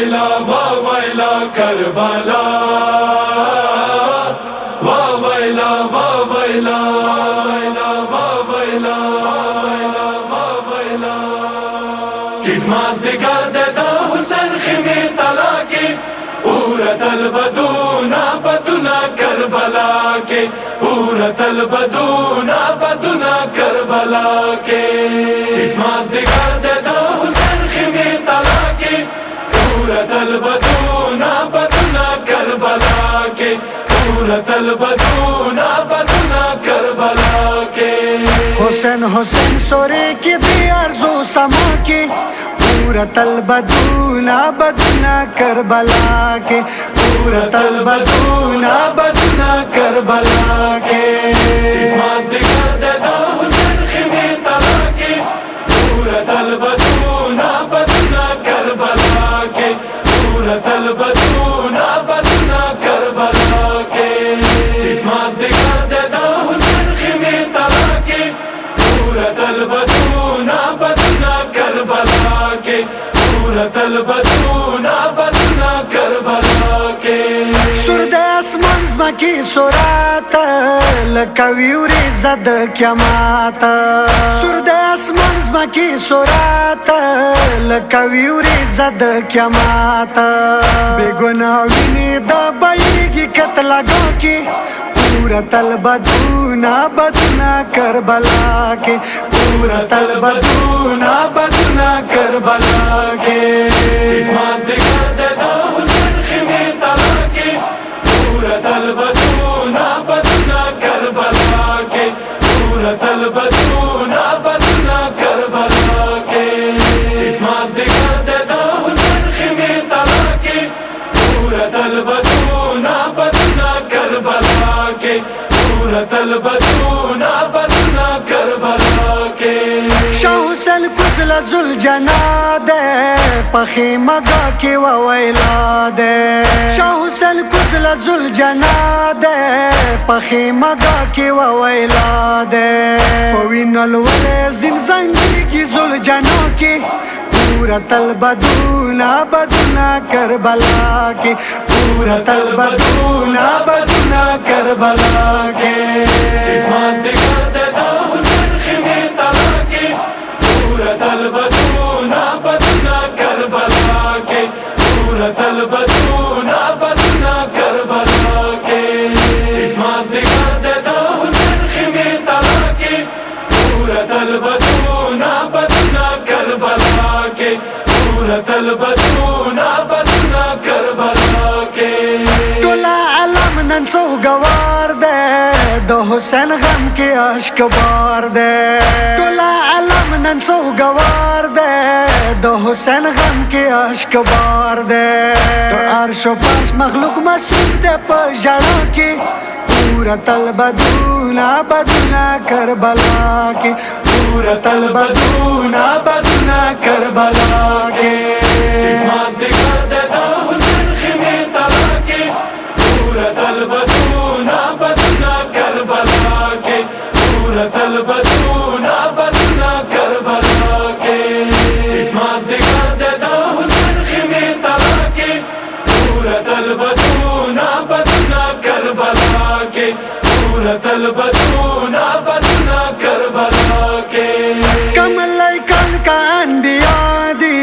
वैला Karbala, वैला वैला वैला वैला किटमास दिगर दा हुसैन खिमे तला के उरत अलबदूना बदुना करबला के, उरत अलबदूना बदुना करबला के। किटमास दिगर दा हुसैन खिमे तला के उरत अलबदूना बदुना करबला के, उरत अलबदूना बदुना करबला के। हुसैन हुसैन सोरे की दियारज़ो समा के उरत अलबदूना बदुना करबला के, उरत अलबदूना बदुना करबला के। किटमास दिगर दा हुसैन खिमे तला के उरत अलबदूना बदुना करबला के, उरत अलबदूना बदुना करबला के। किटमास दिगर दा हुसैन खिमे तला के उरत अलबदूना बदुना करबला के, उरत अलबदूना बदुना करबला के। सुरद आसमान ज़मकी सुरात लकवियुरी ज़द क़यामत, सुरद आसमान ज़मकी सुरात लकवियुरी ज़द क़यामत। बेगुनाह विनी दबाएगी कत्ल गो की उरत अलबदूना बदुना करबला के, उरत अलबदूना बदुना करबला के। किटमास दिगर दा हुसैन खिमे तला के उरत अलबदूना बदुना करबला के, उरत अलबदूना बदुना करबला के। किटमास दिगर दा हुसैन खिमे तला के उरत अलबदूना बदुना करबला के, उरत अलबदूना बदुना करबला के। शाह हुसैन कुज़ल जुल जनाद पखे मगा के वैलाद, शाह हुसैन कुज़ल जुल जनाद पखे मगा के वैलाद। विनल वले जिंदगी की जुल जनो के उरत अलबदूना बदुना करबला के, उरत अलबदूना बदुना करबला के। किटमास दिगर दा हुसैन खिमे तला के उरत अलबदूना बदुना करबला के, उरत अलबदूना बदुना करबला के। किटमास दिगर दा हुसैन खिमे तला के उरत अलबदूना बदुना करबला के, उरत अलबदूना बदुना करबला के। टोला आलम नन सो गवार दे दो हुसैन गम के अश्क बार दे, टोला आलम नन सो गवार दे दो हुसैन गम के अश्क बार दे। अर्शो पास मखलूक मसूद दे पजड़ा के उरत अलबदूना बदुना करबला के, उरत अलबदूना बदुना करबला के। किटमास दिगर दा हुसैन खिमे तला के उरत अलबदूना बदुना करबला के, उरत अलबदूना बदुना करबला के। किटमास दिगर दा हुसैन खिमे तला के उरत अलबदूना बदुना करबला के, उरत अलबदूना बदुना करबला के। कमल कान का अंबिया दी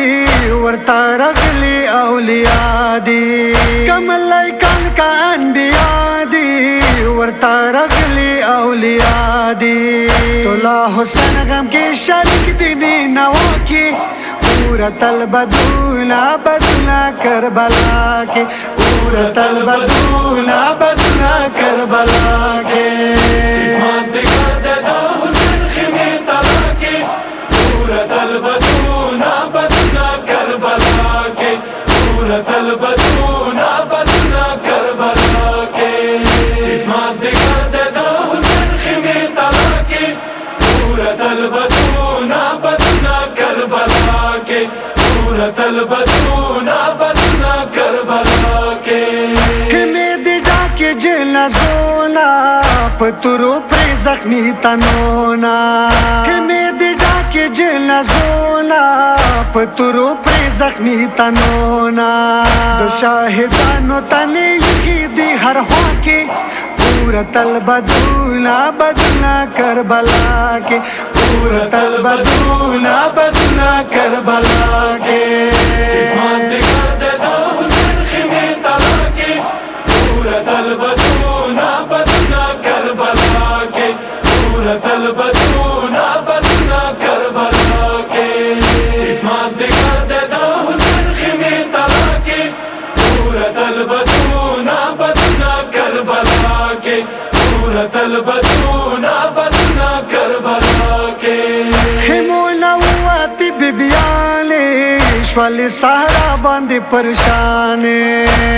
वर्ता रगली औलिया दी, कमल कान का अंबिया दी वर्ता रगली औलिया दी। तोला हुसैन गम के शरीक दीनी नवा की उरत अलबदूना बदुना करबला के, उरत अलबदूना बदुना करबला के। किटमास दिगर दा हुसैन खिमे तला के उरत अलबदूना बदुना करबला के, उरत अलबदूना बदुना करबला के। किटमास दिगर दा हुसैन खिमे तला के उरत अलबदूना बदुना करबला के, उरत अलबदूना बदुना करबला के। खमेद डाके जिलना जोना पतुरो पे जख्मी तनोना, खमेद डाके جنازونا پترو پر زخمی تنونا د شاهدانو تنیږي دی هر خوا کې پورا تل بدونا بدونا کربلا کې پورا تل بدونا بدونا کربلا کې مازدیګر د حسین خیمه تلا کې پورا تل بدونا بدونا کربلا کې پورا تل بدونا بدونا کربلا کې مازدیګر د حسین خیمه تلا کې پورا تل بدونا بدونا کربلا کې پورا تل بدونا بدونا کربلا کې خیمونه واتی بیبیانې شولې صحرا باندې پریشانې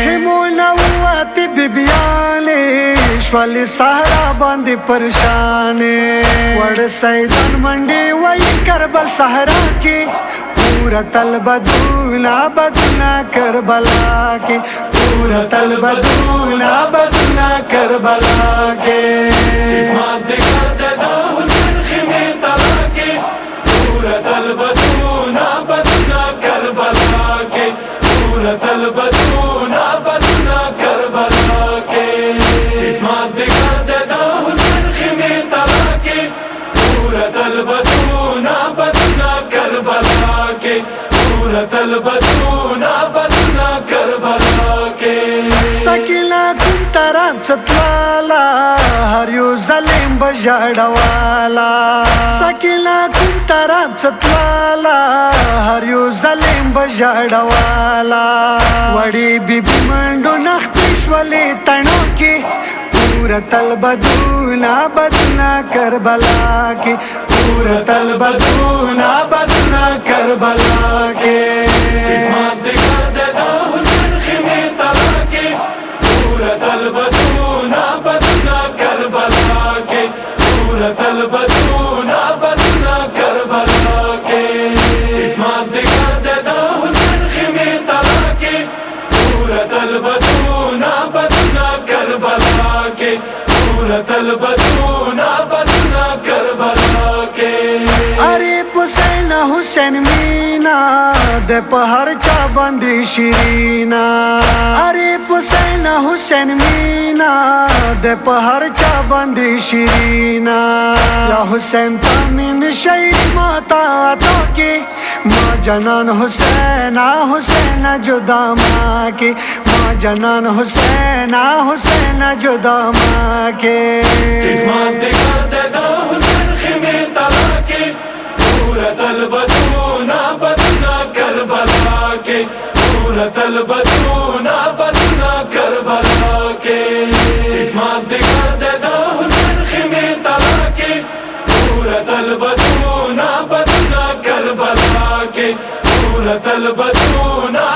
خیمونه واتی بیبیانې شولې صحرا باندې پریشانې وړ سیدان منډي وای کربل صحرا کې پورا تل بدونا بدونا کربلا کې پورا تل بدونا بدونا کربلا کې مازدیګر د حسین خیمه تلا کې پورا تل بدونا بدونا کربلا کې پورا تل بدونا بدونا کربلا کې مازدیګر د حسین خیمه تلا کې پورا تل بدونا بدونا کربلا کې پورا تل بدونا بدونا کربلا کې سکینا کوم طرف ستلالا هر یو ظالم بجړوالا سکینا کوم طرف ستلالا هر یو ظالم بجړوالا وړي بیبي منډو نخ پښولې تڼو کې پورا تل بدونا بدونا کربلا کې پورا تل بدونا بدونا کربلا کې مازدیګر د حسین خیمه تلا کې پورا تل بدونا بدونا کربلا کې پورا تل بدونا بدونا کربلا کې مازدیګر د حسین خیمه تلا کې پورا تل بدونا بدونا کربلا کې پورا تل بدونا بدونا کربلا کې اره حسین حسین مینا د پهر چا باندې شیرینا اره حسین حسین مینا د پهر چا باندې شیرینا یا حسین تامین شیر ماتا تو کې ما جنان حسین حسین جدا ما کې ما جنان حسین حسین جدا ما کې مازدیګر د حسین خیمه تلا کې پورا تل بدونا بدونا کربلا کې پورا تل بدونا بدونا کربلا کې مازدیګر د حسین خیمه تلا کې پورا تل بدونا بدونا کربلا کې پورا تل بدونا